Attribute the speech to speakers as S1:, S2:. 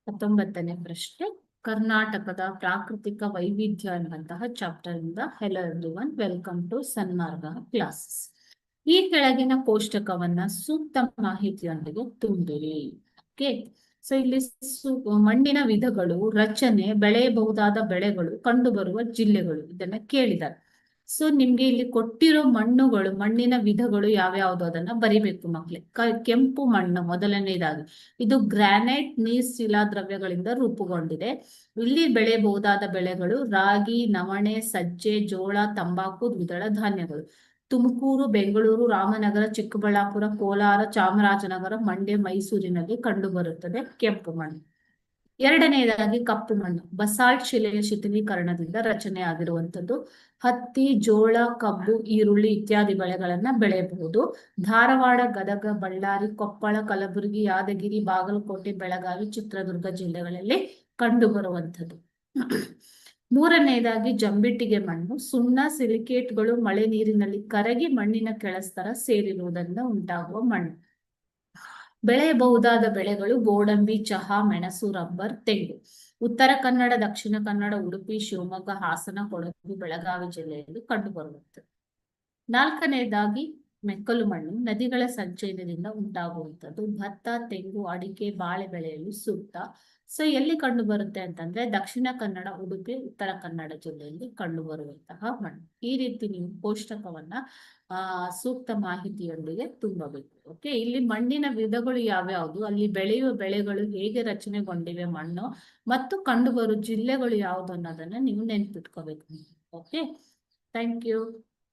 S1: 19ನೇ ಪ್ರಶ್ನೆ, ಕರ್ನಾಟಕದ ಪ್ರಾಕೃತಿಕ ವೈವಿಧ್ಯ ಎಂಬಂತಹ ಚಾಪ್ಟರ್ ಇಂದ. Hello everyone, welcome to Sanmarga classes. ಈ ಕೆಳಗಿನ ಕೋಷ್ಟಕವನ್ನ ಸೂಕ್ತ ಮಾಹಿತಿಯೊಂದಿಗೆ ತುಂಬಿರಿ. ಓಕೆ, ಸೊ ಇಲ್ಲಿ ಮಣ್ಣಿನ ವಿಧಗಳು, ರಚನೆ, ಬೆಳೆಯಬಹುದಾದ ಬೆಳೆಗಳು, ಕಂಡುಬರುವ ಜಿಲ್ಲೆಗಳು ಇದನ್ನ ಕೇಳಿದ್ದಾರೆ. ಸೊ ನಿಮ್ಗೆ ಇಲ್ಲಿ ಕೊಟ್ಟಿರೋ ಮಣ್ಣುಗಳು, ಮಣ್ಣಿನ ವಿಧಗಳು ಯಾವ್ಯಾವ್ದು ಅದನ್ನ ಬರಿಬೇಕು ಮಕ್ಳೇ. ಕೆಂಪು ಮಣ್ಣು ಮೊದಲನೇದಾಗಿ, ಇದು ಗ್ರಾನೈಟ್ ನೀರ್ ಶಿಲಾದ್ರವ್ಯಗಳಿಂದ ರೂಪುಗೊಂಡಿದೆ. ಇಲ್ಲಿ ಬೆಳೆಯಬಹುದಾದ ಬೆಳೆಗಳು ರಾಗಿ, ನವಣೆ, ಸಜ್ಜೆ, ಜೋಳ, ತಂಬಾಕು, ದ್ವಿದಳ ಧಾನ್ಯಗಳು. ತುಮಕೂರು, ಬೆಂಗಳೂರು, ರಾಮನಗರ, ಚಿಕ್ಕಬಳ್ಳಾಪುರ, ಕೋಲಾರ, ಚಾಮರಾಜನಗರ, ಮಂಡ್ಯ, ಮೈಸೂರಿನಲ್ಲಿ ಕಂಡುಬರುತ್ತದೆ ಕೆಂಪು ಮಣ್ಣು. ಎರಡನೆಯದಾಗಿ ಕಪ್ಪು ಮಣ್ಣು, ಬಸಾಲ್ಟ್ ಶಿಲೆಯ ಶಿಥಿಲೀಕರಣದಿಂದ ರಚನೆ ಆಗಿರುವಂತದ್ದು. ಹತ್ತಿ, ಜೋಳ, ಕಬ್ಬು, ಈರುಳ್ಳಿ ಇತ್ಯಾದಿ ಬೆಳೆಗಳನ್ನ ಬೆಳೆಯಬಹುದು. ಧಾರವಾಡ, ಗದಗ, ಬಳ್ಳಾರಿ, ಕೊಪ್ಪಳ, ಕಲಬುರಗಿ, ಯಾದಗಿರಿ, ಬಾಗಲಕೋಟೆ, ಬೆಳಗಾವಿ, ಚಿತ್ರದುರ್ಗ ಜಿಲ್ಲೆಗಳಲ್ಲಿ ಕಂಡುಬರುವಂಥದ್ದು. ಮೂರನೆಯದಾಗಿ ಜಂಬಿಟ್ಟಿಗೆ ಮಣ್ಣು, ಸುಣ್ಣ, ಸಿಲಿಕೇಟ್ಗಳು ಮಳೆ ನೀರಿನಲ್ಲಿ ಕರಗಿ ಮಣ್ಣಿನ ಕೆಳಸ್ತರ ಸೇರಿರುವುದರಿಂದ ಉಂಟಾಗುವ ಮಣ್ಣು. ಬೆಳೆಯಬಹುದಾದ ಬೆಳೆಗಳು ಗೋಡಂಬಿ, ಚಹಾ, ಮೆಣಸು, ರಬ್ಬರ್, ತೆಂಗು. ಉತ್ತರ ಕನ್ನಡ, ದಕ್ಷಿಣ ಕನ್ನಡ, ಉಡುಪಿ, ಶಿವಮೊಗ್ಗ, ಹಾಸನ, ಕೊಡಗು, ಬೆಳಗಾವಿ ಜಿಲ್ಲೆಯಲ್ಲಿ ಕಂಡುಬರುತ್ತದೆ. ನಾಲ್ಕನೆಯದಾಗಿ ಮೆಕ್ಕಲು ಮಣ್ಣು, ನದಿಗಳ ಸಂಚಯನದಿಂದ ಉಂಟಾಗುವಂಥದ್ದು. ಭತ್ತ, ತೆಂಗು, ಅಡಿಕೆ, ಬಾಳೆ ಬೆಳೆಯಲು ಸೂಕ್ತ. ಸೊ ಎಲ್ಲಿ ಕಂಡು ಬರುತ್ತೆ ಅಂತಂದ್ರೆ ದಕ್ಷಿಣ ಕನ್ನಡ, ಉಡುಪಿ, ಉತ್ತರ ಕನ್ನಡ ಜಿಲ್ಲೆಯಲ್ಲಿ ಕಂಡು ಬರುವಂತಹ ಮಣ್ಣು. ಈ ರೀತಿ ನೀವು ಕೋಷ್ಟಕವನ್ನ ಸೂಕ್ತ ಮಾಹಿತಿಯೊಂದಿಗೆ ತುಂಬಬೇಕು. ಓಕೆ, ಇಲ್ಲಿ ಮಣ್ಣಿನ ವಿಧಗಳು ಯಾವ್ಯಾವುದು, ಅಲ್ಲಿ ಬೆಳೆಯುವ ಬೆಳೆಗಳು ಹೇಗೆ ರಚನೆಗೊಂಡಿವೆ ಮಣ್ಣು, ಮತ್ತು ಕಂಡುಬರುವ ಜಿಲ್ಲೆಗಳು ಯಾವುದು ಅನ್ನೋದನ್ನ ನೀವು ನೆನ್ಪಿಟ್ಕೋಬೇಕು. Okay, thank you.